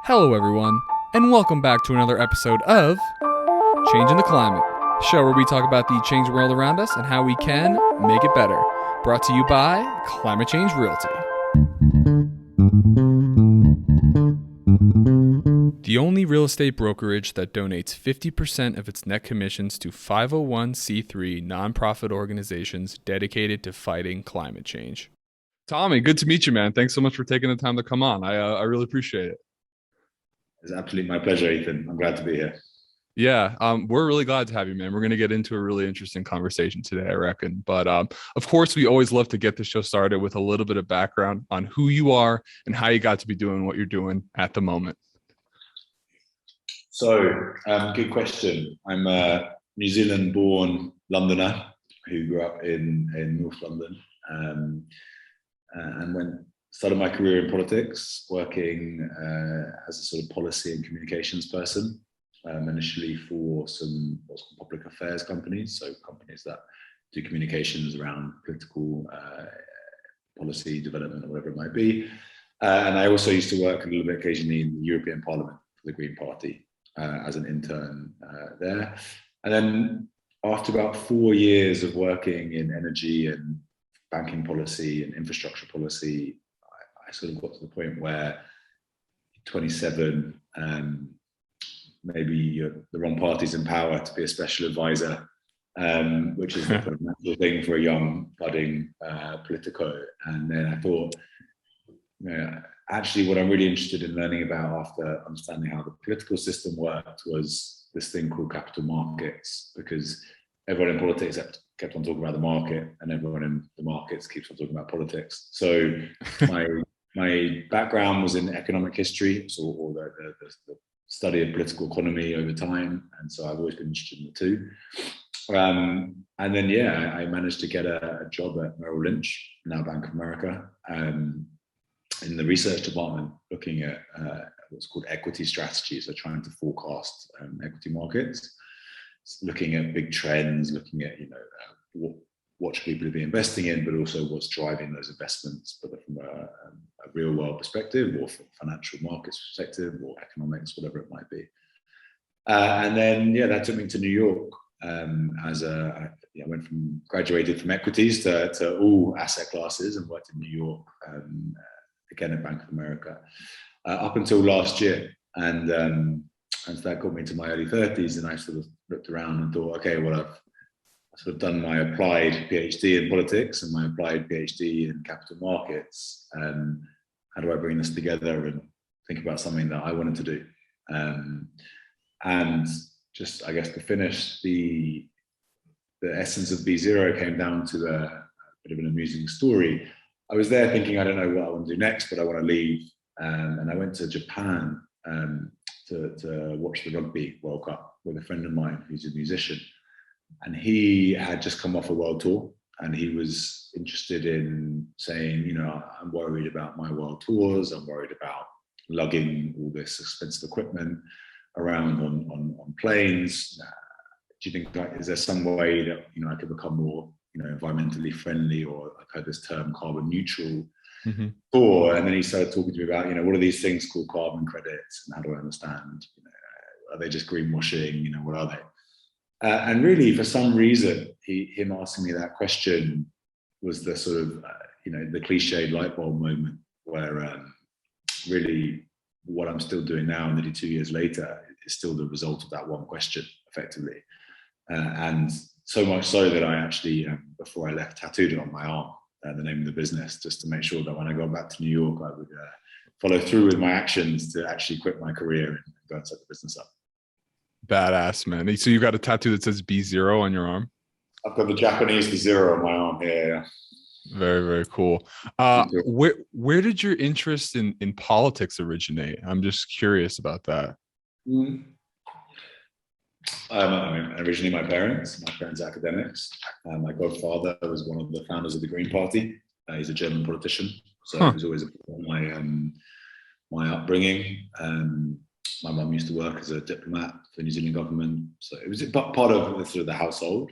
Hello, everyone, and welcome back to another episode of Changing the Climate, a show where we talk about the changing world around us and how we can make it better. Brought to you by Climate Change Realty. The only real estate brokerage that donates 50% of its net commissions to 501c3 nonprofit organizations dedicated to fighting climate change. Tommy, good to meet you, man. Thanks so much for taking the time to come on. I really appreciate it. It's absolutely my pleasure, Ethan. I'm glad to be here. Yeah, we're really glad to have you, man. We're going to get into a really interesting conversation today, I reckon. But of course, we always love to get the show started with a little bit of background on who you are and how you got to be doing what you're doing at the moment. So, good question. I'm a New Zealand-born Londoner who grew up in North London and started my career in politics, working as a sort of policy and communications person, initially for some what's called public affairs companies, so companies that do communications around political policy development or whatever it might be. And I also used to work a little bit occasionally in the European Parliament for the Green Party as an intern there. And then after about 4 years of working in energy and banking policy and infrastructure policy, I sort of got to the point where 27, maybe you're the wrong party's in power to be a special advisor, which is the kind of natural thing for a young budding politico. And then I thought, actually what I'm really interested in learning about after understanding how the political system worked was this thing called capital markets, because everyone in politics kept on talking about the market and everyone in the markets keeps on talking about politics. So my background was in economic history, or the study of political economy over time, and so I've always been interested in the two. And then, I managed to get a job at Merrill Lynch, now Bank of America, in the research department, looking at what's called equity strategies, so trying to forecast equity markets, looking at big trends, looking at what should people be investing in, but also what's driving those investments, whether from a real world perspective or from financial markets perspective or economics, whatever it might be. And then, that took me to New York I went graduated from equities to all asset classes and worked in New York, again at Bank of America, up until last year. And so that got me into my early 30s, and I sort of looked around and thought, okay, well, I've sort of done my applied PhD in politics and my applied PhD in capital markets. How do I bring this together and think about something that I wanted to do? And just, I guess, to finish, the essence of B0 came down to a bit of an amusing story. I was there thinking, I don't know what I want to do next, but I want to leave. And I went to Japan to watch the Rugby World Cup with a friend of mine who's a musician. And he had just come off a world tour, and he was interested in saying, I'm worried about my world tours. I'm worried about lugging all this expensive equipment around on planes. Do you think, is there some way that, I could become more, environmentally friendly, or I've heard this term carbon neutral tour. And then he started talking to me about, what are these things called carbon credits, and how do I understand, are they just greenwashing? What are they? And really, for some reason, him asking me that question was the sort of, the cliched light bulb moment where really what I'm still doing now, nearly 2 years later, is still the result of that one question, effectively. And so much so that I actually, before I left, tattooed it on my arm, the name of the business, just to make sure that when I got back to New York, I would follow through with my actions to actually quit my career and go and set the business up. Badass, man. So you got a tattoo that says B0 on your arm? I've got the Japanese B0 on my arm. Yeah. Very, very cool. Where did your interest in politics originate? I'm just curious about that. Originally my parents academics. My godfather was one of the founders of the Green Party. He's a German politician, so it was always my upbringing. My mum used to work as a diplomat for the New Zealand government, so it was part of the, sort of the household.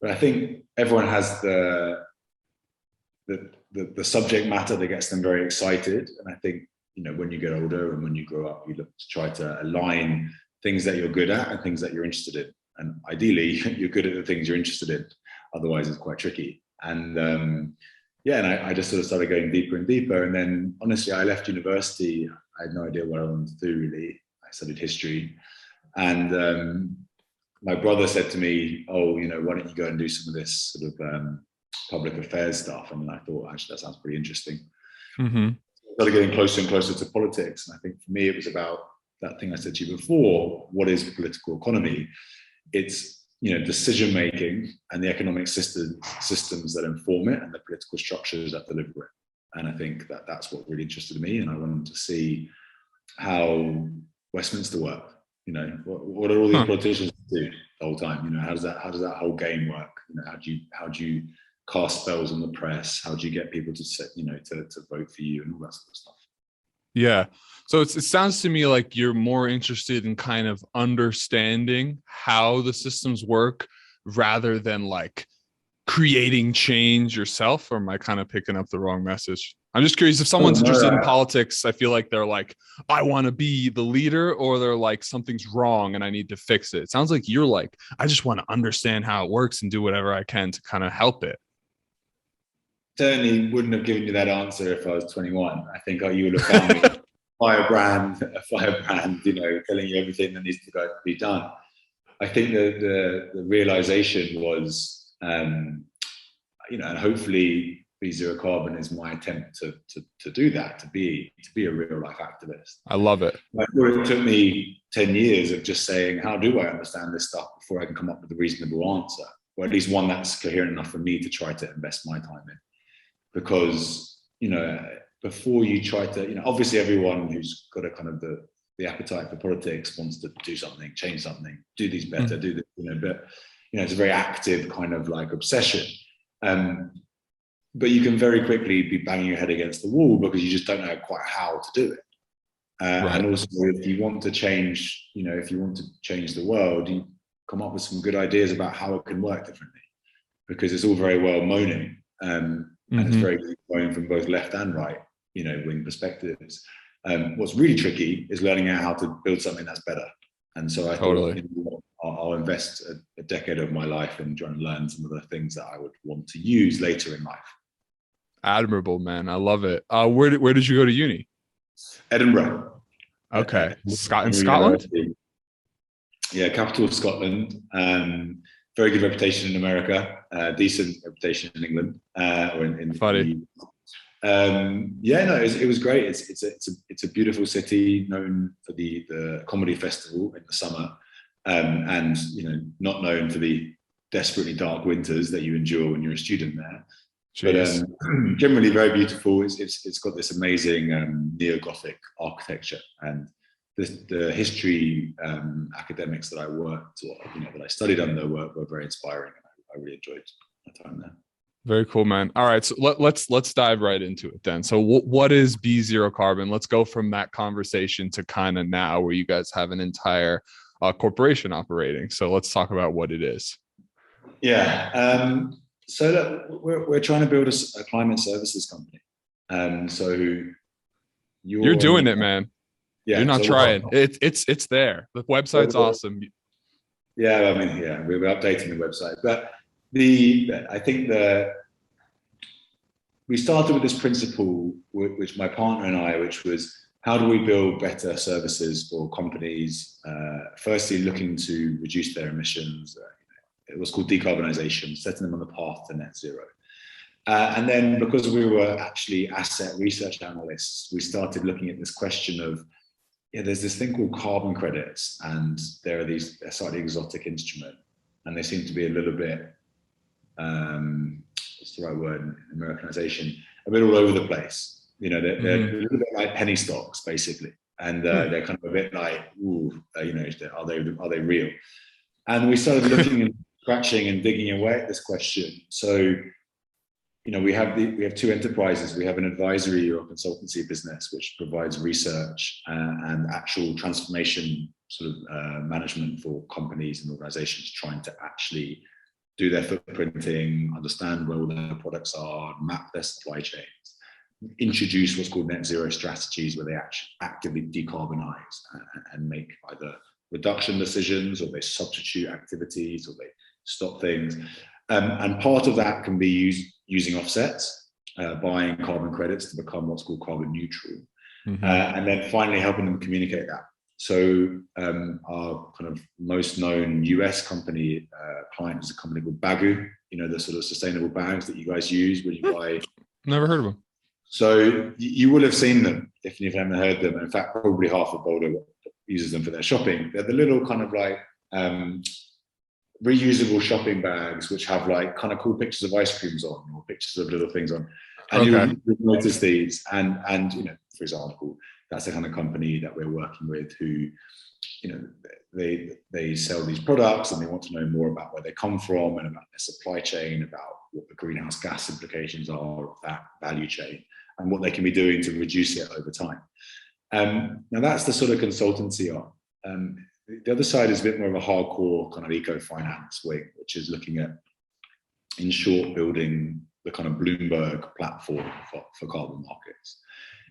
But I think everyone has the subject matter that gets them very excited, and I think when you get older and when you grow up, you look to try to align things that you're good at and things that you're interested in. And ideally, you're good at the things you're interested in. Otherwise, it's quite tricky. And and I just sort of started going deeper and deeper. And then, honestly, I left university. I had no idea what I wanted to do, really. I studied history. And my brother said to me, oh, why don't you go and do some of this sort of public affairs stuff? And I thought, actually, that sounds pretty interesting. Mm-hmm. I started getting closer and closer to politics. And I think for me, it was about that thing I said to you before. What is political economy? It's decision-making and the economic systems that inform it and the political structures that deliver it. And I think that's what really interested me. And I wanted to see how Westminster worked. What are all these politicians do the whole time? How does that whole game work? How do you cast spells on the press? How do you get people to to vote for you and all that sort of stuff? Yeah. So it sounds to me like you're more interested in kind of understanding how the systems work rather than like creating change yourself. Or am I kind of picking up the wrong message? I'm just curious, if someone's interested in politics, I feel like they're like, I want to be the leader, or they're like, something's wrong and I need to fix it. It sounds like you're like, I just want to understand how it works and do whatever I can to kind of help it. Certainly wouldn't have given you that answer if I was 21. I think you would have found me a firebrand, telling you everything that needs to be done. I think the realization was, and hopefully Be Zero Carbon is my attempt to do that, to be a real life activist. I love it. It took me 10 years of just saying, how do I understand this stuff before I can come up with a reasonable answer, or at least one that's coherent enough for me to try to invest my time in. Because, before you try to, obviously everyone who's got a kind of the appetite for politics wants to do something, change something, do these better, do this, but, it's a very active kind of like obsession. But you can very quickly be banging your head against the wall because you just don't know quite how to do it. Right. And also, if you want to change, the world, you come up with some good ideas about how it can work differently. Because it's all very well moaning, and it's very good moaning from both left and right, wing perspectives. What's really tricky is learning out how to build something that's better. And so I thought, I'll invest a decade of my life in trying to learn some of the things that I would want to use later in life. Admirable, man. I love it. Where did you go to uni? Edinburgh. Okay. In Scotland? Yeah, capital of Scotland. Very good reputation in America. Decent reputation in England. Or in Funny. It was great. It's a beautiful city, known for the comedy festival in the summer, and not known for the desperately dark winters that you endure when you're a student there. Jeez. But generally very beautiful. It's got this amazing neo-Gothic architecture, and the history academics that I worked, that I studied under were very inspiring. I really enjoyed my time there. Very cool, man. All right, so let's dive right into it then. So what is Be Zero Carbon? Let's go from that conversation to kind of now, where you guys have an entire corporation operating. So let's talk about what it is. Yeah. So look, we're trying to build a climate services company. So you're doing it, man. Yeah, you're not trying. It's there. The website's awesome. Yeah, we're updating the website, but I think we started with this principle, which my partner and I, which was, how do we build better services for companies? Firstly, looking to reduce their emissions. It was called decarbonisation, setting them on the path to net zero. And then, because we were actually asset research analysts, we started looking at this question of, there's this thing called carbon credits, and they're a slightly exotic instrument, and they seem to be a little bit, what's the right word, Americanization, a bit all over the place. They're a little bit like penny stocks, basically, and they're kind of a bit like, are they real? And we started looking and scratching and digging away at this question. So, we have two enterprises. We have an advisory or consultancy business, which provides research and actual transformation sort of management for companies and organizations trying to actually do their footprinting, understand where all their products are, map their supply chains. introduce what's called net zero strategies, where they actually actively decarbonize and make either reduction decisions, or they substitute activities, or they stop things. And part of that can be using offsets, buying carbon credits to become what's called carbon neutral. And then finally helping them communicate that. So our kind of most known US company client is a company called Bagu, the sort of sustainable bags that you guys use when you buy. Never heard of them. So you will have seen them if you haven't heard them. In fact, probably half of Boulder uses them for their shopping. They're the little kind of like reusable shopping bags, which have like kind of cool pictures of ice creams on, or pictures of little things on. And you'll notice these. And for example, that's the kind of company that we're working with who, they sell these products, and they want to know more about where they come from and about their supply chain, about what the greenhouse gas implications are of that value chain, and what they can be doing to reduce it over time. Now that's the sort of consultancy arm. The other side is a bit more of a hardcore kind of eco-finance wing, which is looking at, in short, building the kind of Bloomberg platform for carbon markets.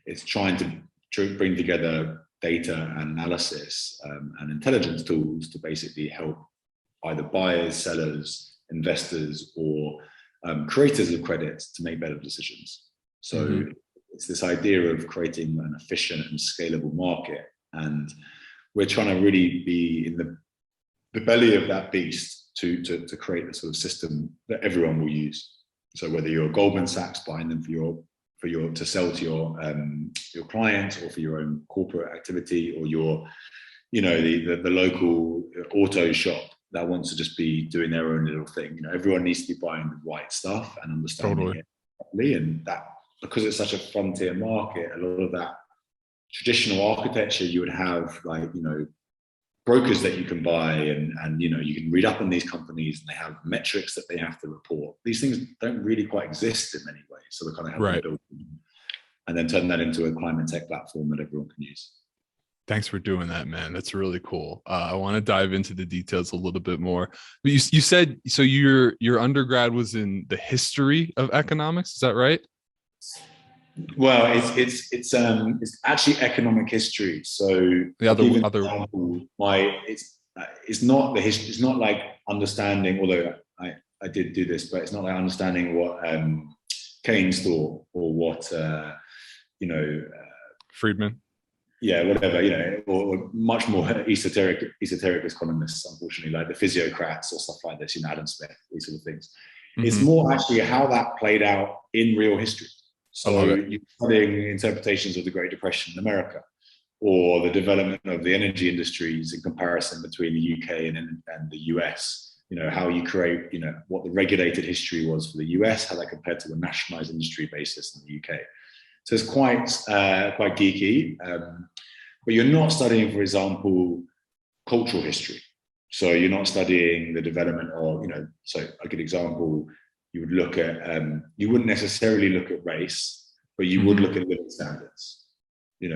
It's trying to bring together data analysis and intelligence tools to basically help either buyers, sellers, investors, or creators of credits to make better decisions. So it's this idea of creating an efficient and scalable market, and we're trying to really be in the belly of that beast to create a sort of system that everyone will use. So whether you're Goldman Sachs buying them to sell to your clients, or for your own corporate activity, or your the local auto shop that wants to just be doing their own little thing. Everyone needs to be buying the right stuff and understanding it properly, and that, because it's such a frontier market, a lot of that traditional architecture, you would have like, brokers that you can buy, and you can read up on these companies, and they have metrics that they have to report. These things don't really quite exist in many ways. So we're kind of helping build them, and then turn that into a climate tech platform that everyone can use. Thanks for doing that, man. That's really cool. I want to dive into the details a little bit more. But you said, so your undergrad was in the history of economics, is that right? Well, it's actually economic history. So the other it's not the history. It's not like understanding. Although I did do this, but it's not like understanding what Keynes thought, or what Friedman. Yeah, whatever, or much more esoteric economists, unfortunately, like the physiocrats or stuff like this, Adam Smith, these sort of things. It's more actually how that played out in real history. So you're studying interpretations of the Great Depression in America, or the development of the energy industries in comparison between the UK and the US. How you create, what the regulated history was for the US, how that compared to the nationalized industry basis in the UK. So it's quite geeky, but you're not studying, for example, cultural history. So you're not studying the development of, so a good example, you would look at, you wouldn't necessarily look at race, but you would look at living standards.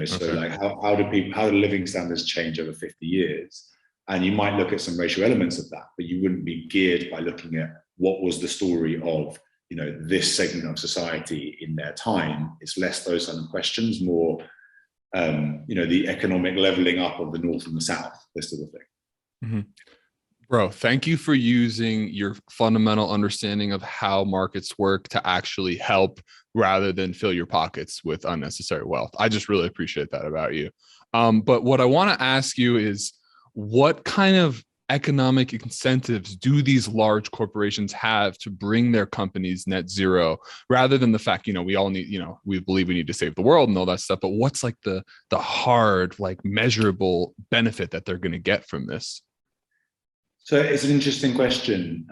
So like how do living standards change over 50 years? And you might look at some racial elements of that, but you wouldn't be geared by looking at what was the story of, this segment of society in their time. It's less those kind of questions, more, the economic leveling up of the North and the South, this sort of thing. Bro, thank you for using your fundamental understanding of how markets work to actually help, rather than fill your pockets with unnecessary wealth. I just really appreciate that about you. But what I want to ask you is, what kind of economic incentives do these large corporations have to bring their companies net zero, rather than the fact, we all need, we believe we need to save the world and all that stuff, but what's like the hard, like measurable benefit that they're going to get from this? So it's an interesting question.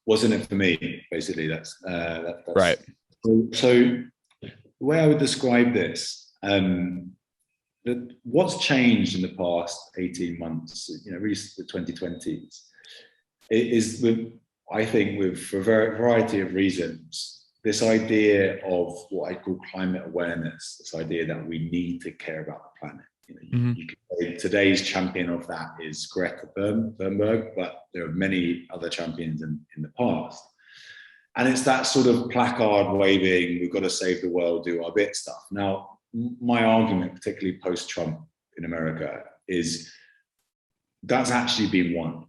Wasn't it for me? Basically, that's right. So the way I would describe this, what's changed in the past 18 months, really the 2020s, is for a variety of reasons, this idea of what I call climate awareness, this idea that we need to care about the planet. You could say today's champion of that is Greta Thunberg, but there are many other champions in the past. And it's that sort of placard waving, we've got to save the world, do our bit stuff. Now, my argument, particularly post-Trump in America, is that's actually been won.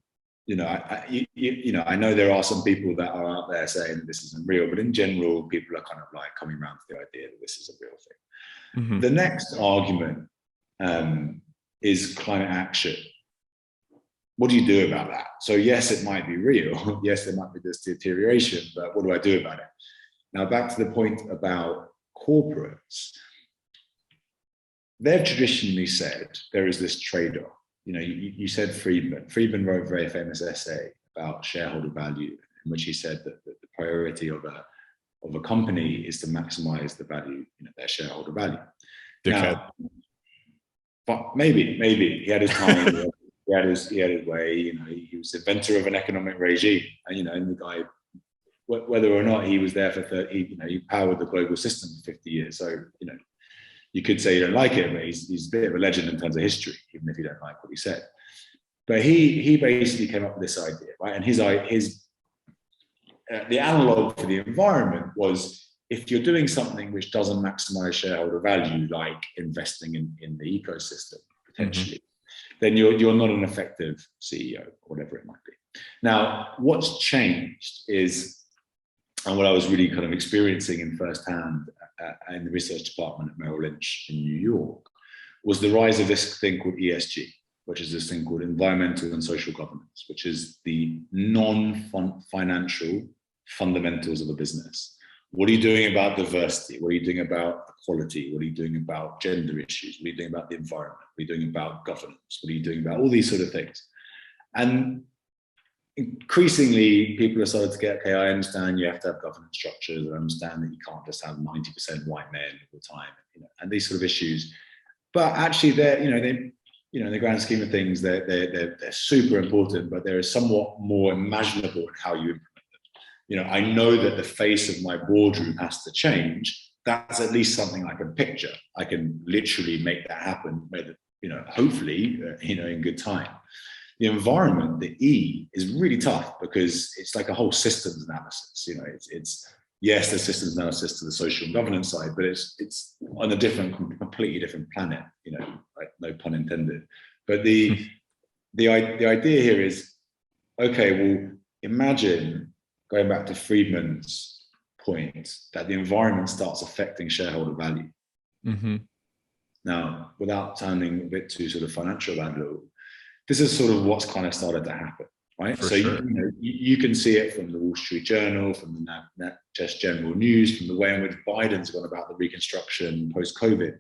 I know there are some people that are out there saying that this isn't real, but in general, people are kind of like coming around to the idea that this is a real thing. Mm-hmm. The next argument is climate action. What do you do about that? So yes, it might be real. Yes, there might be this deterioration, but what do I do about it? Now, back to the point about corporates. They've traditionally said there is this trade-off. You said Friedman. Friedman wrote a very famous essay about shareholder value, in which he said that the priority of a company is to maximize the value, their shareholder value. Now, but maybe he had his time. He had his way. He was the inventor of an economic regime, and the guy, whether or not he was there for 30, he powered the global system for 50 years. So you could say you don't like it, but he's a bit of a legend in terms of history, even if you don't like what he said. But he basically came up with this idea, right? And his the analog for the environment was, if you're doing something which doesn't maximize shareholder value, like investing in the ecosystem potentially, then you're not an effective CEO, or whatever it might be. Now, what's changed is, and what I was really kind of experiencing in firsthand in the research department at Merrill Lynch in New York, was the rise of this thing called ESG, which is this thing called environmental and social governance, which is the non-financial fundamentals of a business. What are you doing about diversity? What are you doing about equality? What are you doing about gender issues? What are you doing about the environment? What are you doing about governance? What are you doing about all these sort of things? And increasingly, people have started to get, okay, I understand you have to have governance structures. I understand that you can't just have 90% white men all the time, and these sort of issues. But actually, they're, in the grand scheme of things, they're super important. But there is somewhat more imaginable in how you implement them. I know that the face of my boardroom has to change. That's at least something I can picture. I can literally make that happen. Hopefully, in good time. The environment, the E, is really tough because it's like a whole systems analysis. It's yes, the systems analysis to the social and governance side, but it's on a completely different planet. Like, no pun intended. But the idea here is, okay, well, imagine going back to Friedman's point that the environment starts affecting shareholder value. Mm-hmm. Now, without sounding a bit too sort of financial landlord, this is sort of what's kind of started to happen, right? For sure. You can see it from the Wall Street Journal, from the just general news, from the way in which Biden's gone about the reconstruction post-COVID.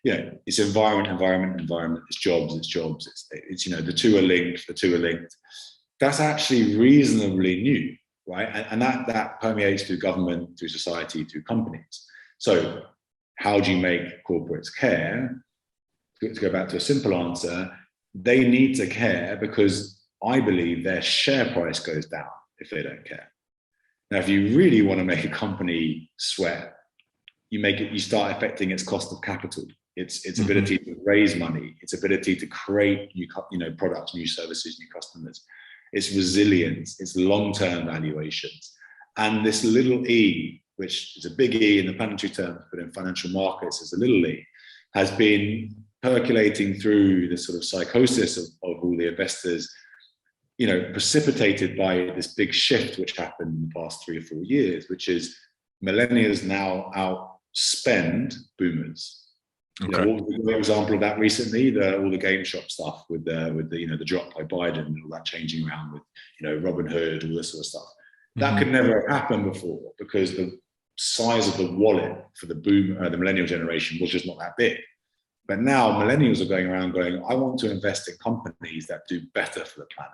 It's environment, it's jobs. It's the two are linked. That's actually reasonably new, right? And that permeates through government, through society, through companies. So how do you make corporates care? To go back to a simple answer, they need to care because I believe their share price goes down if they don't care. Now, if you really want to make a company sweat, you start affecting its cost of capital, its ability to raise money, its ability to create new products, new services, new customers, its resilience, its long-term valuations. And this little E, which is a big E in the planetary terms, but in financial markets is a little e, has been percolating through the sort of psychosis of all the investors, precipitated by this big shift which happened in the past 3 or 4 years, which is millennials now outspend boomers. Okay. What was the example of that recently? All the GameStop stuff with the drop by Biden and all that changing around with Robin Hood, all this sort of stuff. That could never have happened before because the size of the wallet for the millennial generation was just not that big. But now millennials are going around going, I want to invest in companies that do better for the planet.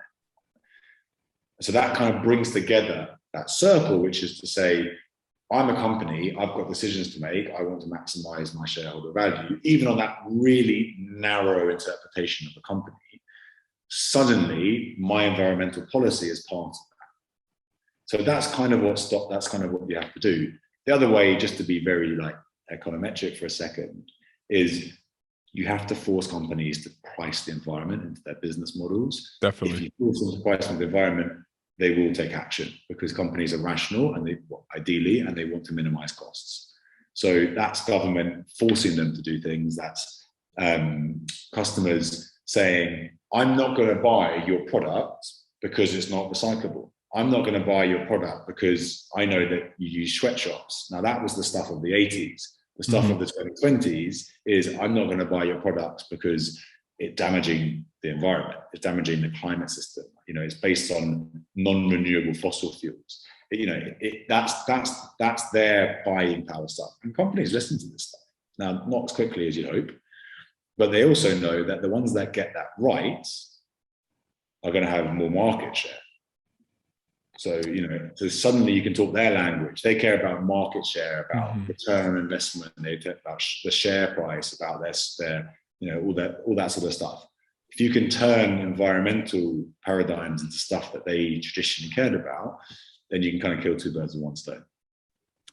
So that kind of brings together that circle, which is to say, I'm a company, I've got decisions to make, I want to maximize my shareholder value, even on that really narrow interpretation of the company. Suddenly, my environmental policy is part of that. So that's kind of what you have to do. The other way, just to be very econometric for a second, is you have to force companies to price the environment into their business models. Definitely. If you force them to price the environment, they will take action because companies are rational and they want to minimize costs. So that's government forcing them to do things. That's customers saying, I'm not going to buy your product because it's not recyclable. I'm not going to buy your product because I know that you use sweatshops. Now, that was the stuff of the 80s. The stuff of the 2020s is, I'm not going to buy your products because it's damaging the environment. It's damaging the climate system. It's based on non-renewable fossil fuels. That's their buying power stuff. And companies listen to this stuff. Now, not as quickly as you hope, but they also know that the ones that get that right are going to have more market share. So, so suddenly you can talk their language. They care about market share, about return on investment. They care about the share price, about their all that sort of stuff. If you can turn environmental paradigms into stuff that they traditionally cared about, then you can kind of kill two birds with one stone.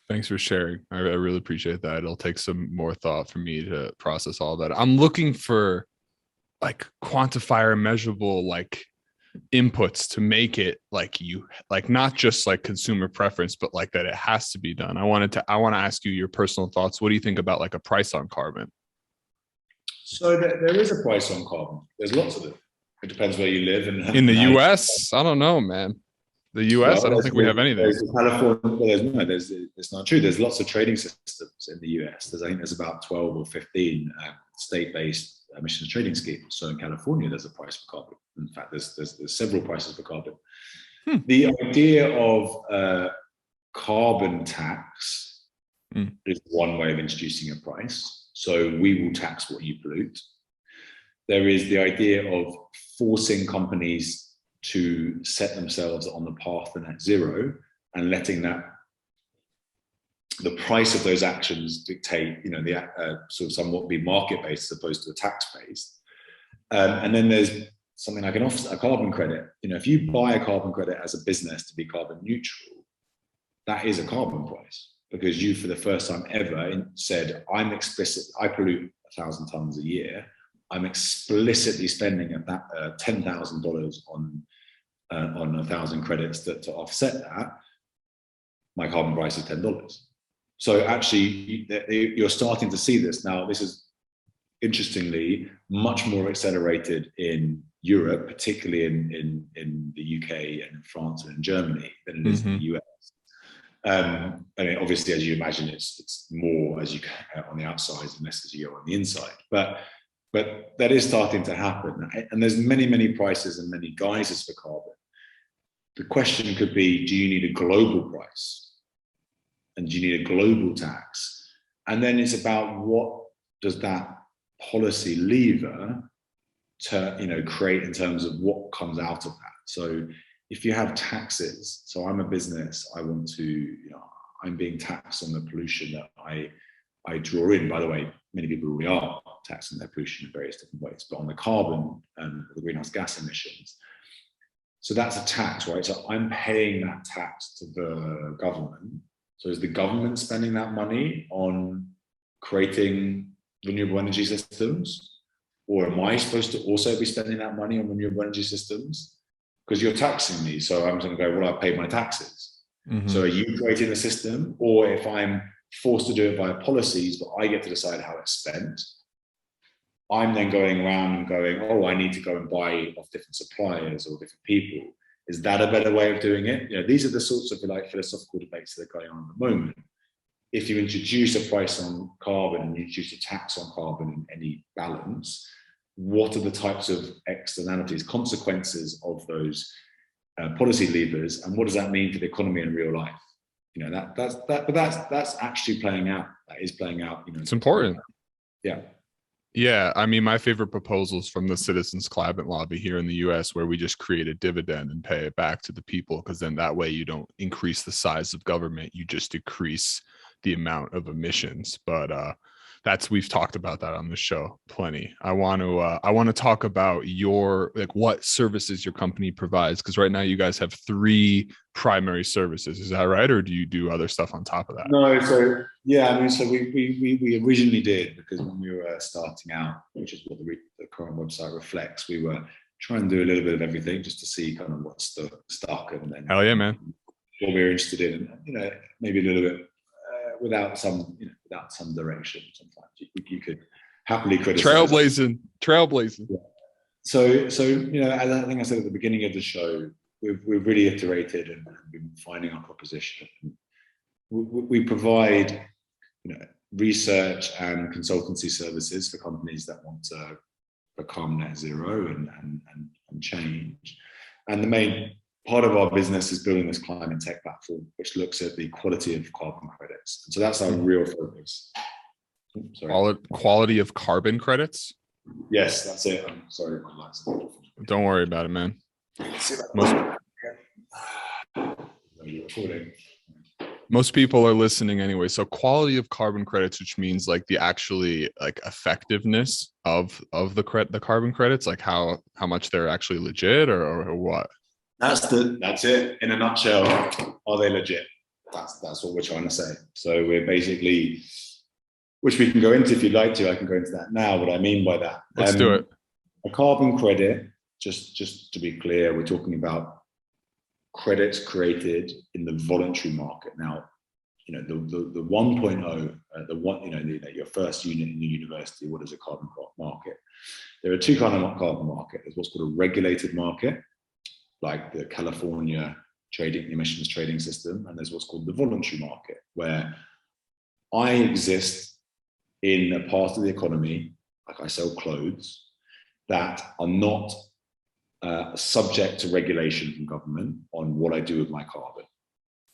Thanks for sharing. I really appreciate that. It'll take some more thought for me to process all that. I'm looking for like quantifier measurable like inputs to make it like not just like consumer preference, but like that it has to be done. I want to ask you your personal thoughts. What do you think about like a price on carbon? So there is a price on carbon. There's lots of them. It depends where you live. And in the US, I don't know, man. The US, I don't think we have anything. California, it's not true. There's lots of trading systems in the US. I think there's about 12 or 15 state-based emissions trading schemes. So in California, there's a price for carbon. In fact, there's several prices for carbon. The idea of carbon tax is one way of introducing a price. So we will tax what you pollute. There is the idea of forcing companies to set themselves on the path to net zero and letting the price of those actions dictate, the sort of somewhat be market-based as opposed to a tax-based. And then there's something like a carbon credit. If you buy a carbon credit as a business to be carbon neutral, that is a carbon price because you, for the first time ever, said, I pollute 1,000 tons a year. I'm explicitly spending $10,000 on 1,000 credits to offset that. My carbon price is $10. So actually, you're starting to see this now. This is interestingly much more accelerated in Europe, particularly in the UK and in France and in Germany than it is in the US. I mean, obviously, as you imagine, it's more as you go on the outside and less as you go on the inside. But that is starting to happen, and there's many prices and many guises for carbon. The question could be: do you need a global price, and do you need a global tax? And then it's about what does that policy lever to create in terms of what comes out of that. So if you have taxes, so I'm a business, I want to, I'm being taxed on the pollution that I draw in. By the way, many people already are taxing their pollution in various different ways, but on the carbon and the greenhouse gas emissions. So that's a tax, right? So I'm paying that tax to the government. So is the government spending that money on creating renewable energy systems? Or am I supposed to also be spending that money on renewable energy systems? Because you're taxing me, so I'm going to go, well, I pay my taxes. So are you creating a system? Or if I'm forced to do it via policies, but I get to decide how it's spent, I'm then going around and going, oh, I need to go and buy off different suppliers or different people. Is that a better way of doing it? These are the sorts of philosophical debates that are going on at the moment. If you introduce a price on carbon and you introduce a tax on carbon in any balance, what are the types of externalities, consequences of those policy levers, and what does that mean for the economy in real life? That's actually playing out. That is playing out. It's important. Yeah. Yeah, I mean, my favorite proposals from the Citizens Climate Lobby here in the US, where we just create a dividend and pay it back to the people, because then that way you don't increase the size of government, you just decrease the amount of emissions. But we've talked about that on the show plenty. I want to talk about what services your company provides, because right now you guys have 3 primary services. Is that right, or do you do other stuff on top of that? No, so yeah, I mean, so we originally did, because when we were starting out, which is what the current website reflects, we were try and do a little bit of everything just to see kind of what's stuck, and then Hell yeah, man. what we're interested in, and maybe a little bit without some direction. Sometimes you could happily criticize. Trailblazing. Yeah. So as I think I said at the beginning of the show, we've really iterated and been refining our proposition. We provide research and consultancy services for companies that want to become net zero and change. And the main part of our business is building this climate tech platform, which looks at the quality of carbon credits. And so that's our real focus. Sorry. Quality of carbon credits? Yes, that's it. I'm sorry. Don't worry about it, man. Most people are listening anyway. So quality of carbon credits, which means like the actually like effectiveness of the carbon credits, like how much they're actually legit or what? That's it in a nutshell. Are they legit? That's what we're trying to say. So we're basically, which we can go into if you'd like to. I can go into that now. What I mean by that. Let's do it. A carbon credit, just to be clear, we're talking about credits created in the voluntary market. Now, the 1.0, your first unit in the university, what is a carbon market? There are two kinds of carbon market. There's what's called a regulated market, like the California emissions trading system, and there's what's called the voluntary market, where I exist in a part of the economy, like I sell clothes, that are not subject to regulation from government on what I do with my carbon.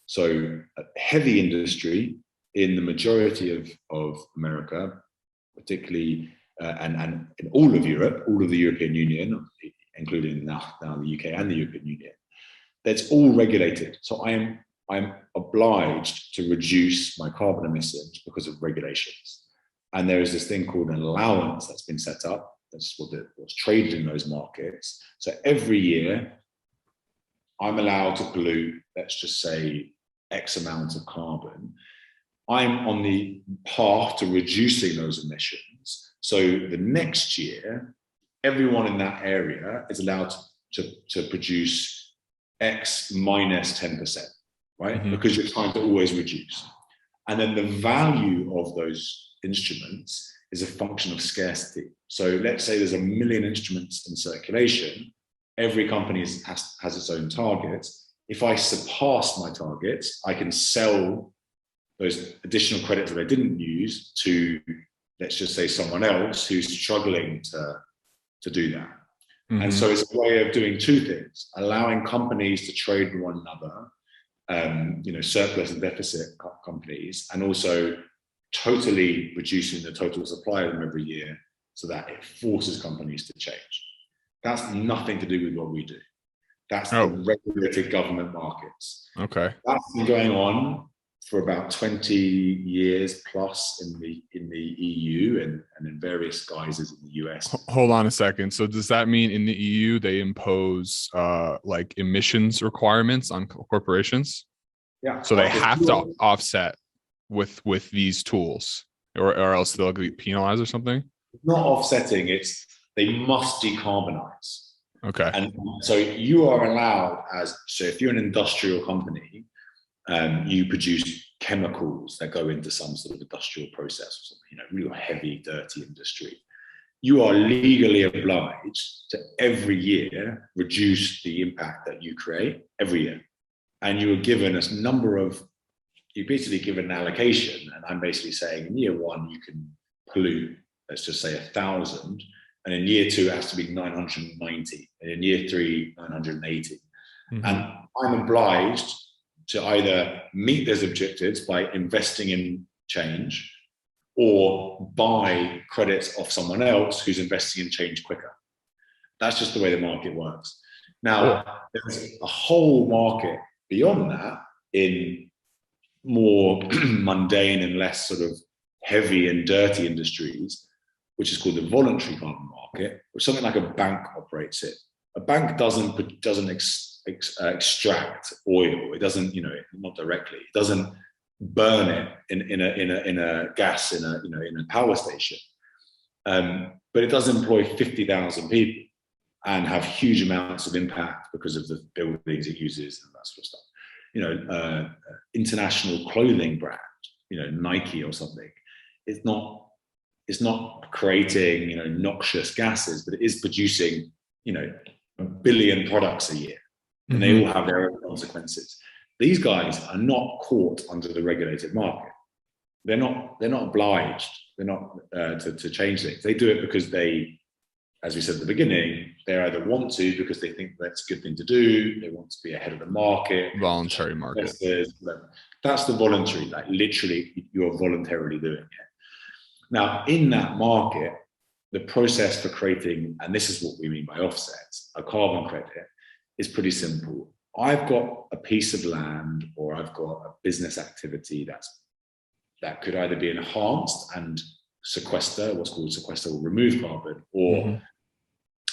So heavy industry in the majority of America, particularly, and in all of Europe, all of the European Union, including now the UK and the European Union, that's all regulated. So I'm obliged to reduce my carbon emissions because of regulations. And there is this thing called an allowance that's been set up. That's what's traded in those markets. So every year, I'm allowed to pollute, let's just say, X amount of carbon. I'm on the path to reducing those emissions. So the next year, everyone in that area is allowed to produce X minus 10%, right? Mm-hmm. Because you're trying to always reduce. And then the value of those instruments is a function of scarcity. So let's say there's 1 million instruments in circulation. Every company has its own targets. If I surpass my targets, I can sell those additional credits that I didn't use to, let's just say, someone else who's struggling to do that. Mm-hmm. And so it's a way of doing two things: allowing companies to trade with one another, surplus and deficit companies, and also totally reducing the total supply of them every year so that it forces companies to change. That's nothing to do with what we do. That's the regulated government markets. Okay. That's been going on for about 20 years plus in the EU and in various guises in the US. Hold on a second. So does that mean in the EU they impose like emissions requirements on corporations? Yeah. So they have to offset with these tools, or else they'll be penalized or something? Not offsetting, it's they must decarbonize. Okay. And so you are allowed so if you're an industrial company, you produce chemicals that go into some sort of industrial process or something, real heavy, dirty industry. You are legally obliged to every year reduce the impact that you create every year. And you are given you're basically given an allocation. And I'm basically saying in year one, you can pollute, let's just say 1,000. And in year two, it has to be 990. And in year three, 980. Mm-hmm. And I'm obliged to either meet those objectives by investing in change or buy credits off someone else who's investing in change quicker. That's just the way the market works. Now, there's a whole market beyond that in more mundane and less sort of heavy and dirty industries, which is called the voluntary carbon market, which something like a bank operates it. A bank doesn't extract oil. It doesn't, not directly. It doesn't burn it in a gas in a power station. But it does employ 50,000 people, and have huge amounts of impact because of the buildings it uses and that sort of stuff. International clothing brand, Nike or something, it's not creating, noxious gases, but it is producing, 1 billion products a year, and they all have their own consequences. These guys are not caught under the regulated market. They're not obliged. They're not to change things. They do it because they, as we said at the beginning, they either want to because they think that's a good thing to do. They want to be ahead of the market. Voluntary market. That's the voluntary. Like literally, you're voluntarily doing it. Now, in that market, the process for creating, and this is what we mean by offsets, a carbon credit, is pretty simple. I've got a piece of land, or I've got a business activity that could either be enhanced and sequester, what's called sequester, or remove carbon, or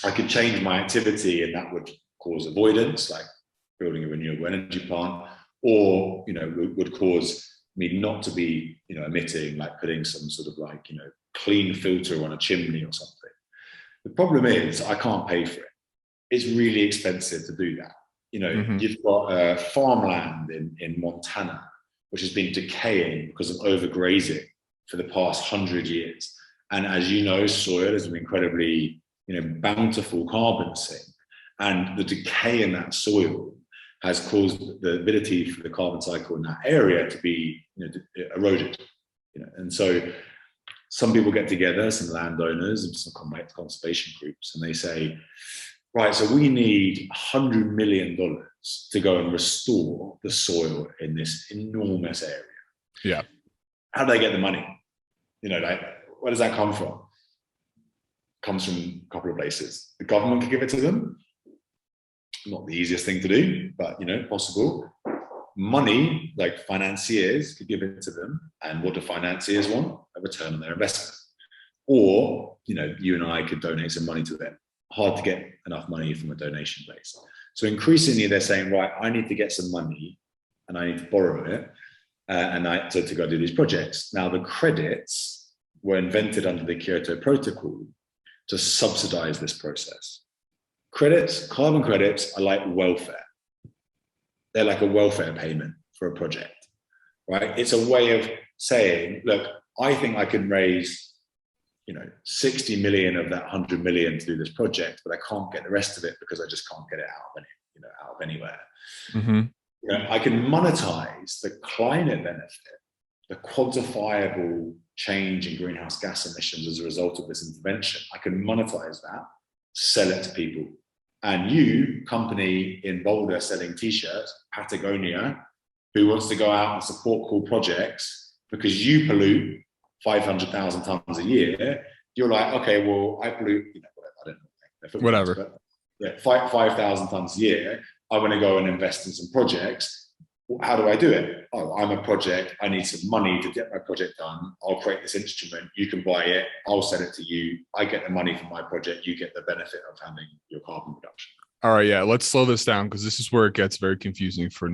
I could change my activity and that would cause avoidance, like building a renewable energy plant, or would cause me not to be emitting, like putting some sort of clean filter on a chimney or something. The problem is I can't pay for it. It's really expensive to do that. You've got farmland in Montana, which has been decaying because of overgrazing for the past 100 years. And as you know, soil is an incredibly bountiful carbon sink. And the decay in that soil has caused the ability for the carbon cycle in that area to be eroded. And so some people get together, some landowners and some conservation groups, and they say, right, so we need $100 million to go and restore the soil in this enormous area. Yeah. How do they get the money? Where does that come from? Comes from a couple of places. The government could give it to them. Not the easiest thing to do, but possible. Money, like financiers, could give it to them. And what do financiers want? A return on their investment. Or, you and I could donate some money to them. Hard to get enough money from a donation base. So increasingly they're saying, right, I need to get some money and I need to borrow it to go do these projects. Now the credits were invented under the Kyoto Protocol to subsidize this process. Carbon credits are like welfare. They're like a welfare payment for a project, right? It's a way of saying, look, I think I can raise 60 million of that 100 million to do this project, but I can't get the rest of it because I just can't get it out of anywhere. I can monetize the climate benefit, the quantifiable change in greenhouse gas emissions as a result of this intervention. I can monetize that, sell it to people. And you, company in Boulder selling t-shirts, Patagonia, who wants to go out and support cool projects because you pollute 500,000 tons a year, you're like, okay, well, I pollute, I don't know, whatever. But yeah, 5,000 tons a year. I want to go and invest in some projects. How do I do it? Oh, I'm a project. I need some money to get my project done. I'll create this instrument. You can buy it. I'll sell it to you. I get the money from my project. You get the benefit of having your carbon reduction. All right, yeah, let's slow this down because this is where it gets very confusing for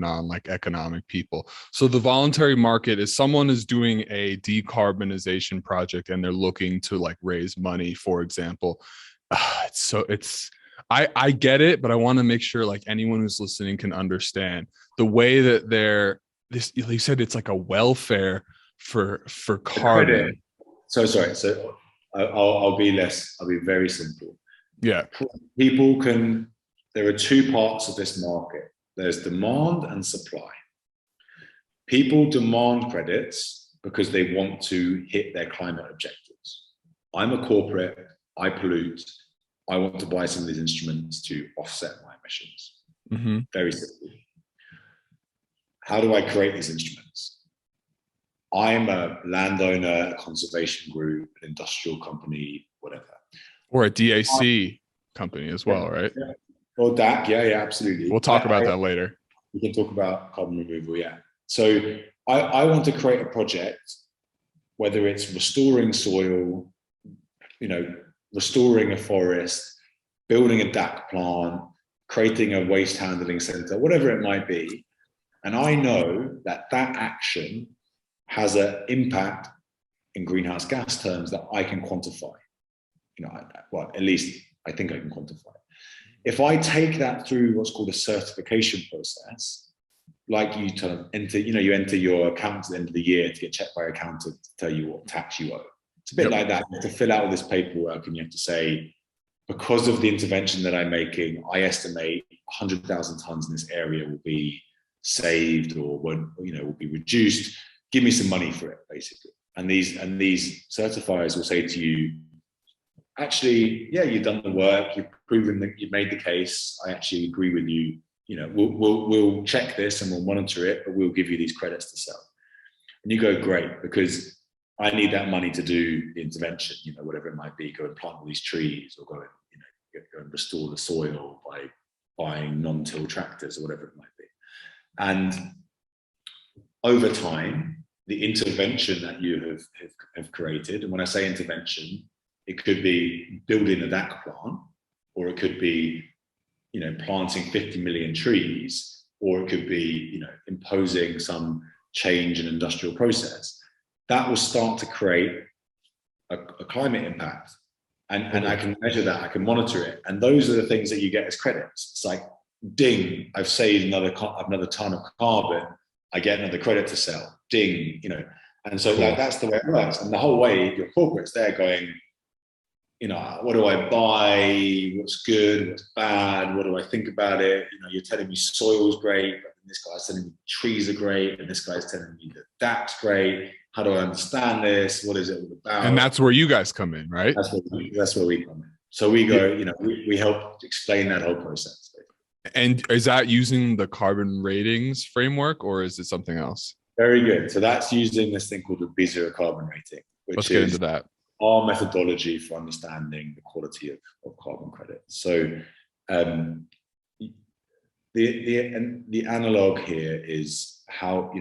economic people. So the voluntary market is someone is doing a decarbonization project and they're looking to raise money, for example. I get it, but I want to make sure anyone who's listening can understand the way that you said it's like a welfare for carbon. So sorry. So I'll be very simple. Yeah. There are two parts of this market. There's demand and supply. People demand credits because they want to hit their climate objectives. I'm a corporate, I pollute, I want to buy some of these instruments to offset my emissions. Very simple. How do I create these instruments? I'm a landowner, a conservation group, an industrial company, whatever. Or a DAC company as well, right? Yeah. Or DAC, yeah, absolutely. We'll talk about that later. We can talk about carbon removal, yeah. So I want to create a project, whether it's restoring soil, restoring a forest, building a DAC plant, creating a waste handling center, whatever it might be. And I know that action has an impact in greenhouse gas terms that I can quantify. Well, at least I think I can quantify. If I take that through what's called a certification process, like you enter, you enter your account at the end of the year to get checked by your accountant to tell you what tax you owe. It's a bit like that. You have to fill out all this paperwork, and you have to say, because of the intervention that I'm making, I estimate 100,000 tons in this area will be saved or will be reduced. Give me some money for it, basically. And these certifiers will say to you, actually, yeah, you've done the work, you've proven that you've made the case. I actually agree with you. We'll check this and we'll monitor it, but we'll give you these credits to sell. And you go, great, because I need that money to do the intervention, whatever it might be, go and plant all these trees, or go and restore the soil by buying non-till tractors or whatever it might be. And over time, the intervention that you have created, and when I say intervention, it could be building a DAC plant, or it could be, planting 50 million trees, or it could be, imposing some change in industrial process. That will start to create a climate impact. And I can measure that, I can monitor it. And those are the things that you get as credits. It's like, ding, I've saved another ton of carbon, I get another credit to sell, ding, And so that's the way it works. And the whole way, your corporate's there going, what do I buy? What's good? What's bad? What do I think about it? You're telling me soil's great, but this guy's telling me trees are great, and this guy's telling me that that's great. How do I understand this? What is it all about? And that's where you guys come in, right? That's where we come in. So we go, we help explain that whole process. And is that using the carbon ratings framework, or is it something else? Very good. So that's using this thing called the B0 carbon rating, which Let's get into that. Our methodology for understanding the quality of carbon credits. So the analog here is how,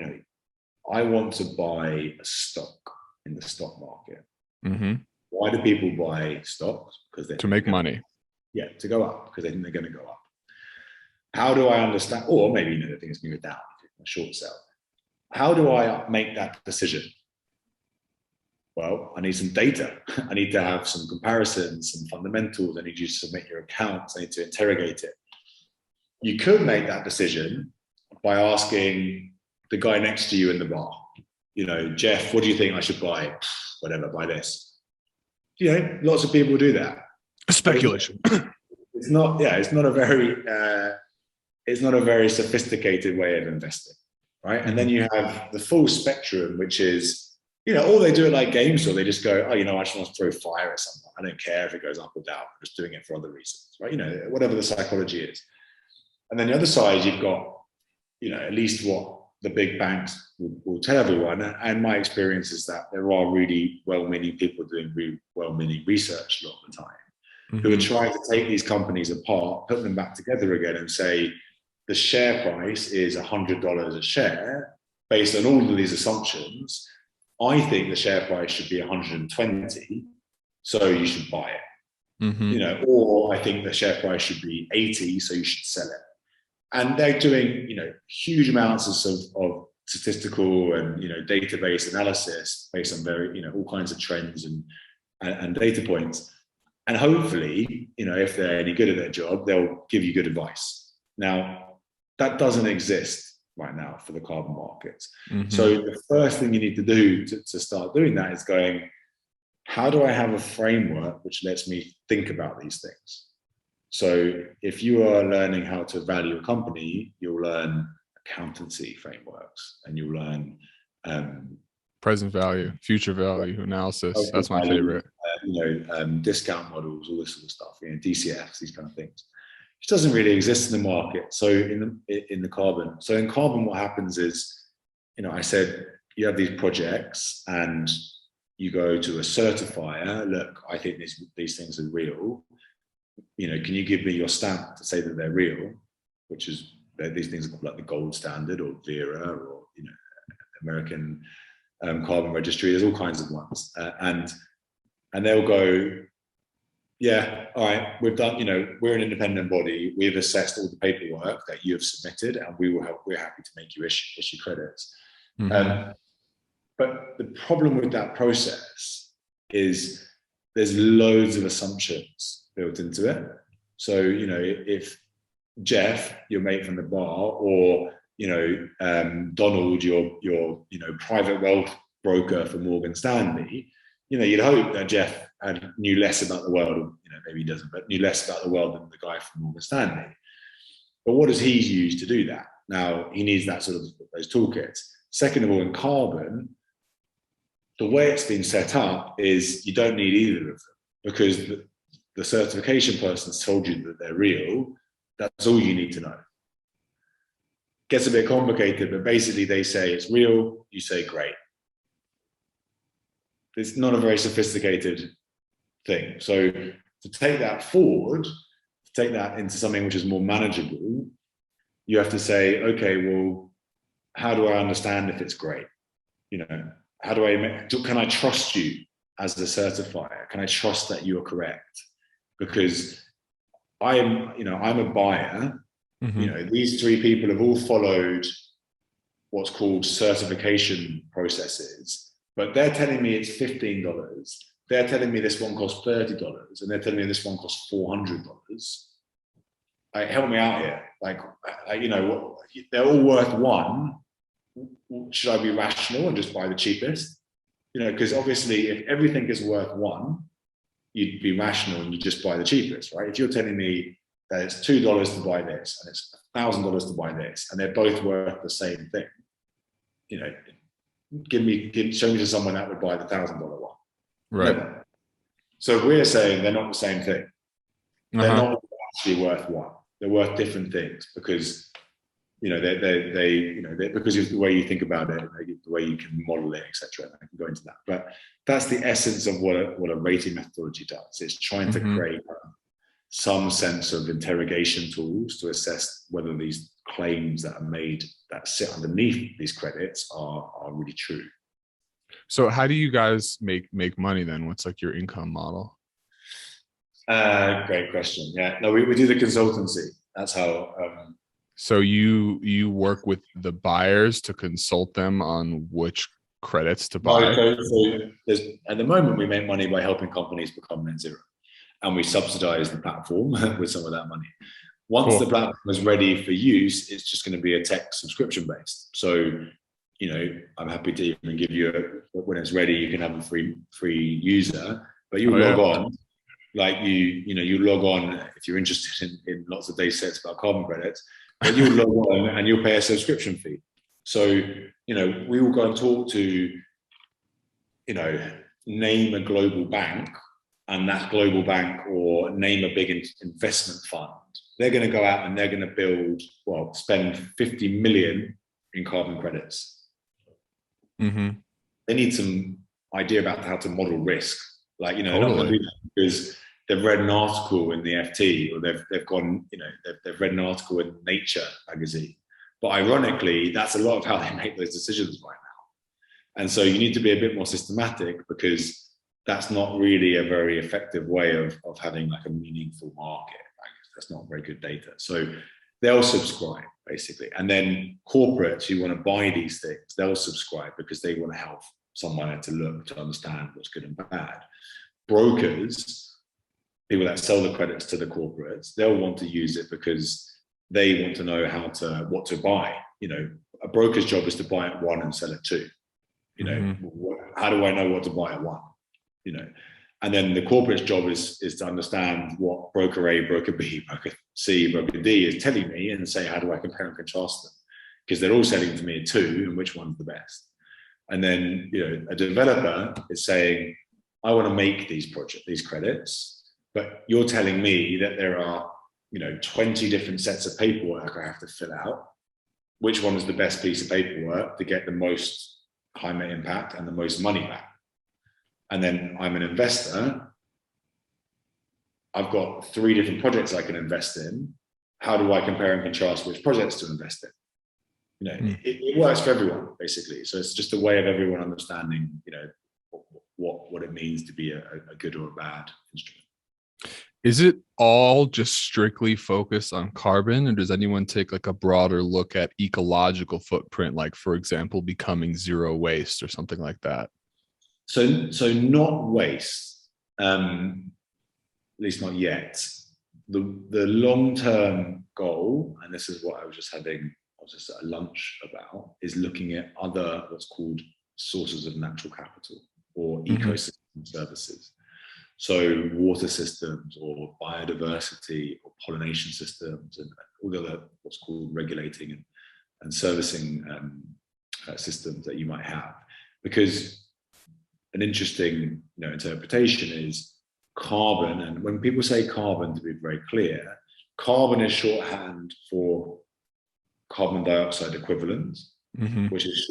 I want to buy a stock in the stock market. Mm-hmm. Why do people buy stocks? Because to make money. Yeah, to go up, because they think they're going to go up. How do I understand? Or maybe they think it's going to go down, a short sell. How do I make that decision? Well, I need some data. I need to have some comparisons, some fundamentals. I need you to submit your accounts. I need to interrogate it. You could make that decision by asking the guy next to you in the bar, Jeff, what do you think I should buy? Whatever, buy this. Lots of people do that. Speculation. It's not a very sophisticated way of investing, right? And then you have the full spectrum, which is, or they do it like games, or they just go, I just want to throw fire at someone. I don't care if it goes up or down. I'm just doing it for other reasons, right? Whatever the psychology is. And then the other side, you've got, at least what the big banks will tell everyone. And my experience is that there are really well-meaning people doing really well-meaning research a lot of the time, who are trying to take these companies apart, put them back together again, and say the share price is $100 a share based on all of these assumptions. I think the share price should be 120, so you should buy it. Or I think the share price should be 80, so you should sell it. And they're doing, huge amounts of statistical and database analysis based on all kinds of trends and data points. And hopefully, if they're any good at their job, they'll give you good advice. Now, that doesn't exist right now for the carbon markets. So the first thing you need to do to start doing that is going, how do I have a framework which lets me think about these things? So if you are learning how to value a company, you'll learn accountancy frameworks, and you'll learn present value, future value analysis. That's my favorite. Discount models, all this sort of stuff, DCFs, these kind of things, which doesn't really exist in the market. So in the carbon, so in carbon, what happens is, I said you have these projects and you go to a certifier. Look, I think these things are real. Can you give me your stamp to say that they're real? Which is, these things are like the gold standard, or Vera, or American carbon registry. There's all kinds of ones, and they'll go, yeah, all right, we've done. We're an independent body. We've assessed all the paperwork that you have submitted, and we're happy to make you issue credits. But the problem with that process is there's loads of assumptions built into it. So, if Jeff, your mate from the bar, or Donald, your private wealth broker for Morgan Stanley, you'd hope that Jeff knew less about the world, maybe he doesn't, but knew less about the world than the guy from Morgan Stanley. But what does he use to do that? Now, he needs that sort of those toolkits. Second of all, in carbon, the way it's been set up is you don't need either of them, because the certification person's told you that they're real. That's all you need to know. Gets a bit complicated, but basically they say it's real, you say great. It's not a very sophisticated thing. So to take that forward, to take that into something which is more manageable, you have to say, okay, well, how do I understand if it's great? How do can I trust you as the certifier? Can I trust that you are correct? Because I'm a buyer. Mm-hmm. These three people have all followed what's called certification processes, but they're telling me it's $15. They're telling me this one costs $30, and they're telling me this one costs $400. Help me out here. They're all worth one. Should I be rational and just buy the cheapest? Because obviously, if everything is worth one, you'd be rational and you just buy the cheapest, right? If you're telling me that it's $2 to buy this and it's $1,000 to buy this, and they're both worth the same thing, show me to someone that would buy the $1,000 one. Right. Never. So we're saying they're not the same thing. They're not actually worth one. They're worth different things because because of the way you think about it, the way you can model it, etc. I can go into that, but that's the essence of what a rating methodology does. It's trying to create some sense of interrogation tools to assess whether these claims that are made that sit underneath these credits are really true. So how do you guys make money then? What's like your income model? Great question. Yeah, no, we do the consultancy. That's how. So you work with the buyers to consult them on which credits to buy? So at the moment, we make money by helping companies become net zero, and we subsidize the platform with some of that money. Once the platform is ready for use, it's just going to be a tech subscription based. So, I'm happy to even give you when it's ready, you can have a free user, but you log on. Like you log on if you're interested in lots of data sets about carbon credits, but you'll log on and you'll pay a subscription fee. So, we will go and talk to, name a global bank, and that global bank, or name a big investment fund. They're going to go out and they're going to spend 50 million in carbon credits. Mm-hmm. They need some idea about how to model risk. They're not going to do that because they've read an article in the FT, or they've read an article in Nature magazine. But ironically, that's a lot of how they make those decisions right now. And so you need to be a bit more systematic, because that's not really a very effective way of having like a meaningful market. That's not very good data. So they'll subscribe basically. And then corporates who want to buy these things, they'll subscribe because they want to help someone to understand what's good and bad. Brokers, people that sell the credits to the corporates, they'll want to use it because they want to know what to buy. A broker's job is to buy at one and sell at two. How do I know what to buy at one? And then the corporate's job is to understand what broker A, broker B, broker C, broker D is telling me, and say, how do I compare and contrast them? Because they're all selling to me at two, and which one's the best? And then a developer is saying, I want to make these credits, but you're telling me that there are 20 different sets of paperwork I have to fill out. Which one is the best piece of paperwork to get the most climate impact and the most money back? And then I'm an investor. I've got 3 different projects I can invest in. How do I compare and contrast which projects to invest in? It works for everyone, basically. So it's just a way of everyone understanding, what it means to be a good or a bad instrument. Is it all just strictly focused on carbon, or does anyone take like a broader look at ecological footprint, like for example, becoming zero waste or something like that? So not waste, at least not yet. the long-term goal, and this is what I was just at a lunch about, is looking at other what's called sources of natural capital or ecosystem services. So water systems or biodiversity or pollination systems and all the other what's called regulating and servicing systems that you might have. Because an interesting interpretation is carbon, and when people say carbon, to be very clear, carbon is shorthand for carbon dioxide equivalent, which is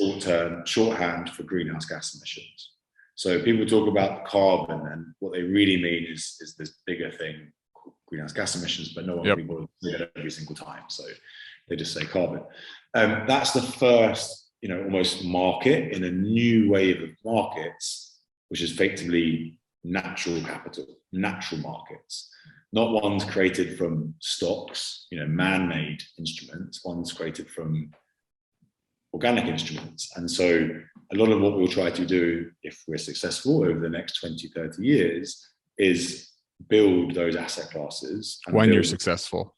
shorthand for greenhouse gas emissions. So people talk about carbon, and what they really mean is this bigger thing called greenhouse gas emissions, but no one can say that every single time. So they just say carbon. That's the first, almost market in a new wave of markets, which is effectively natural capital, natural markets, not ones created from stocks, man-made instruments, ones created from organic instruments. And so a lot of what we'll try to do, if we're successful over the next 20, 30 years, is build those asset classes. When you're successful.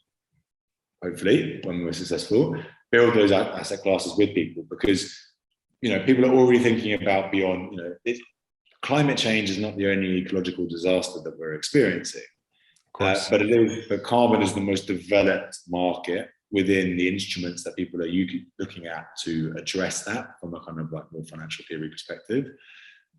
Hopefully, when we're successful, build those asset classes with people, because, people are already thinking about beyond, climate change is not the only ecological disaster that we're experiencing. But carbon is the most developed market within the instruments that people are looking at to address that from a kind of like more financial theory perspective.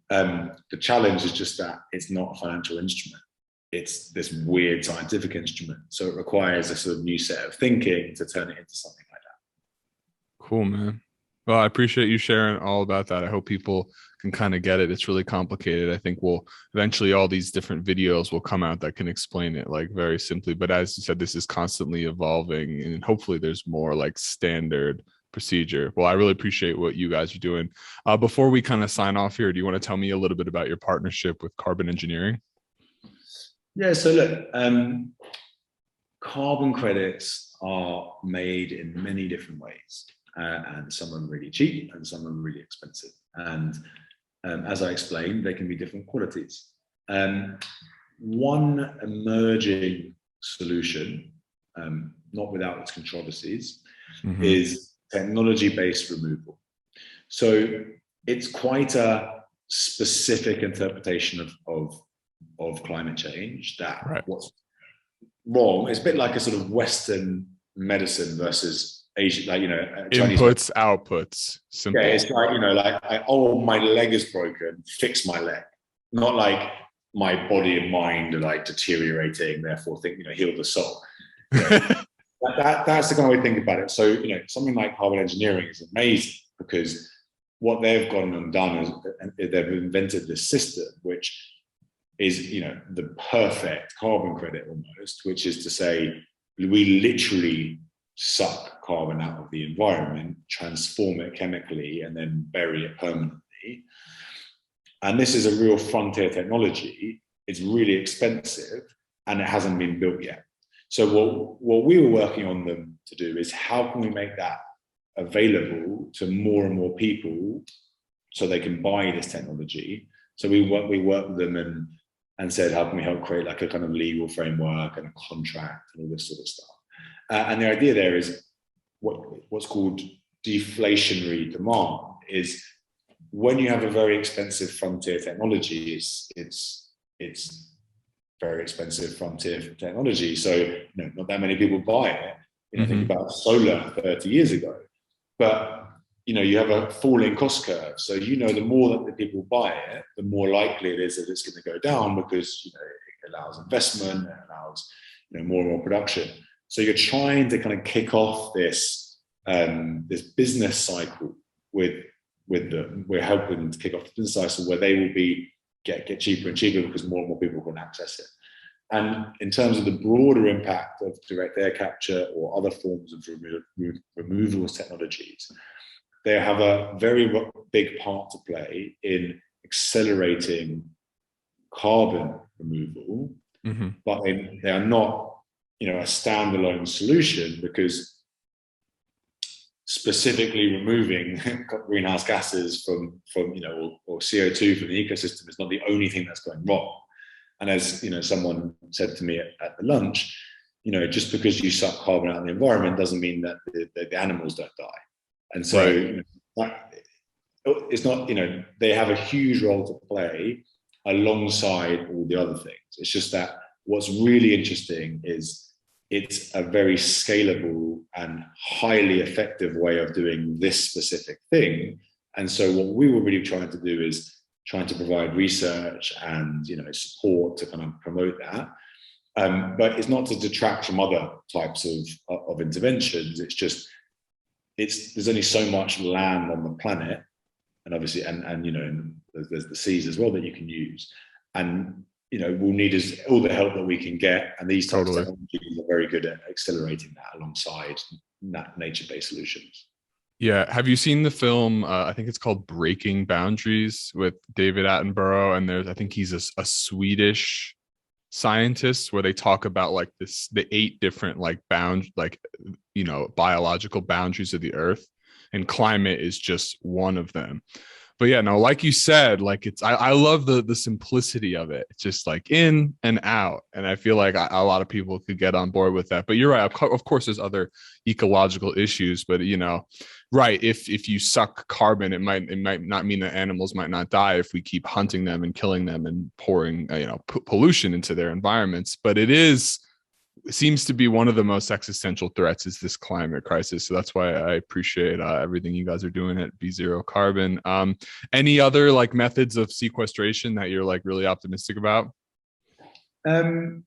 The challenge is just that it's not a financial instrument. It's this weird scientific instrument. So it requires a sort of new set of thinking to turn it into something like that. Cool, man. Well, I appreciate you sharing all about that. I hope people can kind of get it. It's really complicated. I think eventually all these different videos will come out that can explain it like very simply. But as you said, this is constantly evolving, and hopefully there's more like standard procedure. Well, I really appreciate what you guys are doing. Before we kind of sign off here, do you want to tell me a little bit about your partnership with Carbon Engineering? Yeah, so look, carbon credits are made in many different ways. And some are really cheap and some are really expensive. And as I explained, they can be different qualities. One emerging solution, not without its controversies, is technology-based removal. So it's quite a specific interpretation of climate change that what's wrong. It's a bit like a sort of Western medicine versus Asian, Chinese inputs, outputs. Simple. Yeah, it's like, my leg is broken, fix my leg. Not like my body and mind are like deteriorating, therefore heal the soul. That's the kind of way to think about it. So, something like carbon engineering is amazing, because what they've gone and done is they've invented this system, which is, the perfect carbon credit almost, which is to say, we literally suck carbon out of the environment, transform it chemically, and then bury it permanently. And this is a real frontier technology. It's really expensive and it hasn't been built yet. So what we were working on them to do is, how can we make that available to more and more people so they can buy this technology? So we worked with them and said, how can we help create like a kind of legal framework and a contract and all this sort of stuff. And the idea there is what's called deflationary demand, is when you have a very expensive frontier technology, it's very expensive frontier technology. So not that many people buy it. Think about solar 30 years ago. But you have a falling cost curve. So the more that the people buy it, the more likely it is that it's going to go down, because it allows investment, it allows more and more production. So you're trying to kind of kick off this this business cycle with them. We're helping to kick off the business cycle where they will get cheaper and cheaper, because more and more people can access it. And in terms of the broader impact of direct air capture or other forms of removals technologies, they have a very big part to play in accelerating carbon removal, but they are not a standalone solution, because specifically removing greenhouse gases from or CO2 from the ecosystem is not the only thing that's going wrong. And as someone said to me at the lunch, just because you suck carbon out of the environment doesn't mean that the animals don't die. And so Right. it's not, they have a huge role to play alongside all the other things. It's just that what's really interesting is it's a very scalable and highly effective way of doing this specific thing. And so what we were really trying to do is trying to provide research and support to kind of promote that. But it's not to detract from other types of interventions. It's just there's only so much land on the planet, and obviously, and there's the seas as well that you can use, and we'll need all the help that we can get, and these types of technologies are very good at accelerating that alongside nature-based solutions. Yeah. Have you seen the film? I think it's called Breaking Boundaries with David Attenborough. And I think he's a Swedish scientist, where they talk about like the 8 different biological boundaries of the earth, and climate is just one of them. But yeah, no, like you said, like I love the simplicity of it. It's just like in and out. And I feel like a lot of people could get on board with that. But you're right. Of course, there's other ecological issues, but right. If you suck carbon, it might not mean that animals might not die if we keep hunting them and killing them and pouring, pollution into their environments. But it seems to be one of the most existential threats is this climate crisis. So that's why I appreciate everything you guys are doing at B0 Carbon. Any other like methods of sequestration that you're like really optimistic about? Yeah,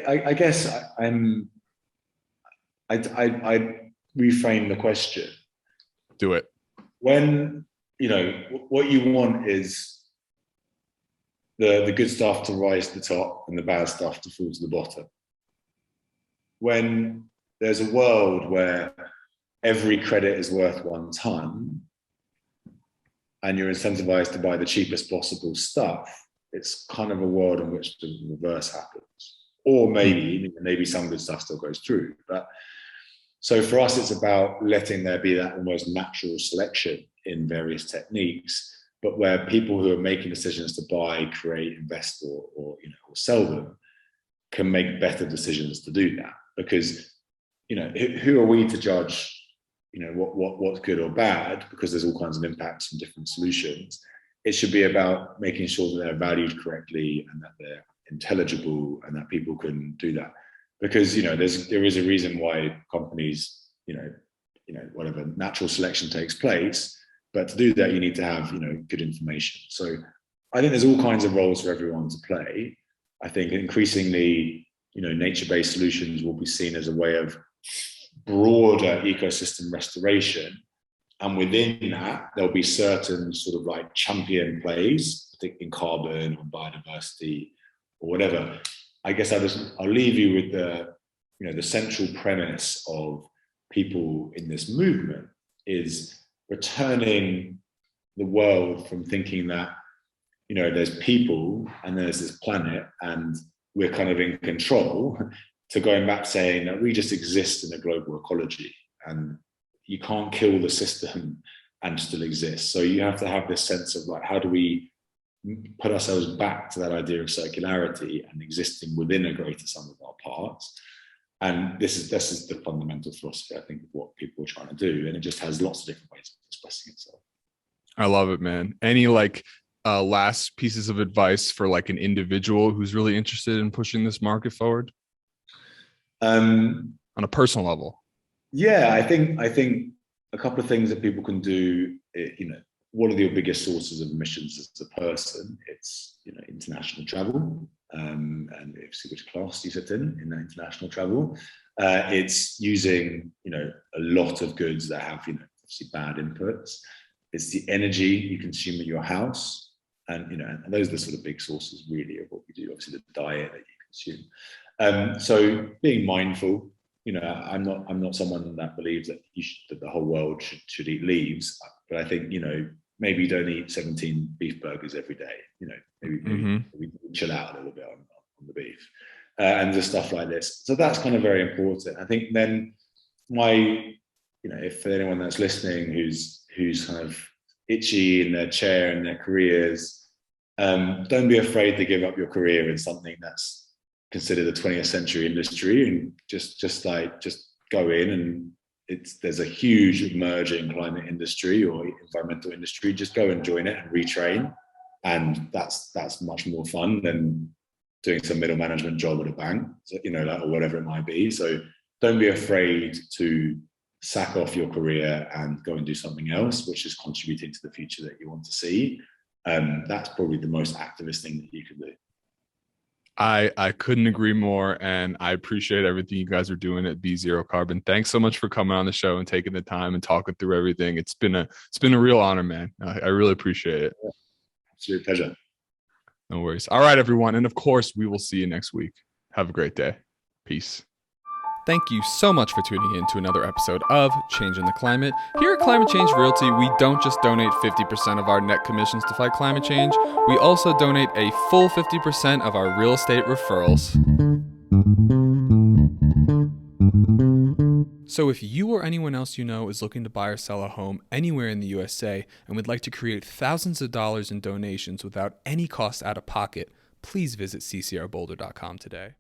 I guess I reframe the question. Do it. When what you want is the good stuff to rise to the top and the bad stuff to fall to the bottom. When there's a world where every credit is worth 1 ton and you're incentivized to buy the cheapest possible stuff, it's kind of a world in which the reverse happens. Or maybe some good stuff still goes through. But so for us, it's about letting there be that almost natural selection in various techniques, but where people who are making decisions to buy, create, invest, or sell them can make better decisions to do that. Because who are we to judge what's good or bad? Because there's all kinds of impacts from different solutions. It should be about making sure that they're valued correctly and that they're intelligible and that people can do that. Because there is a reason why companies whatever natural selection takes place. But to do that, you need to have, good information. So I think there's all kinds of roles for everyone to play. I think increasingly, nature-based solutions will be seen as a way of broader ecosystem restoration. And within that, there'll be certain sort of like champion plays, particularly in carbon or biodiversity or whatever. I guess I'll leave you with the central premise of people in this movement is returning the world from thinking that there's people and there's this planet and we're kind of in control, to going back saying that we just exist in a global ecology and you can't kill the system and still exist. So you have to have this sense of like, how do we put ourselves back to that idea of circularity and existing within a greater sum of our parts. And this is the fundamental philosophy, I think, of what people are trying to do. And it just has lots of different ways of expressing itself. I love it, man. Any last pieces of advice for like an individual who's really interested in pushing this market forward? On a personal level? Yeah, I think a couple of things that people can do, what are your biggest sources of emissions as a person? It's, international travel. And obviously which class you sit in that international travel. It's using, a lot of goods that have, obviously bad inputs. It's the energy you consume at your house. And, and those are the sort of big sources really of what we do. Obviously the diet that you consume. So being mindful, I'm not someone that believes that that the whole world should eat leaves, but I think, maybe you don't eat 17 beef burgers every day. Maybe chill out a little bit on the beef and just stuff like this. So that's kind of very important. I think then if for anyone that's listening who's kind of itchy in their chair in their careers, don't be afraid to give up your career in something that's consider the 20th century industry and just go in, and there's a huge emerging climate industry or environmental industry. Just go and join it and retrain, and that's much more fun than doing some middle management job at a bank, or whatever it might be. So don't be afraid to sack off your career and go and do something else, which is contributing to the future that you want to see. That's probably the most activist thing that you can do. I couldn't agree more, and I appreciate everything you guys are doing at Be Zero Carbon. Thanks so much for coming on the show and taking the time and talking through everything. It's been a real honor, man. I really appreciate it. Absolute pleasure. No worries. All right, everyone, and of course, we will see you next week. Have a great day. Peace. Thank you so much for tuning in to another episode of Changing the Climate. Here at Climate Change Realty, we don't just donate 50% of our net commissions to fight climate change, we also donate a full 50% of our real estate referrals. So if you or anyone else you know is looking to buy or sell a home anywhere in the USA and would like to create thousands of dollars in donations without any cost out of pocket, please visit ccrboulder.com today.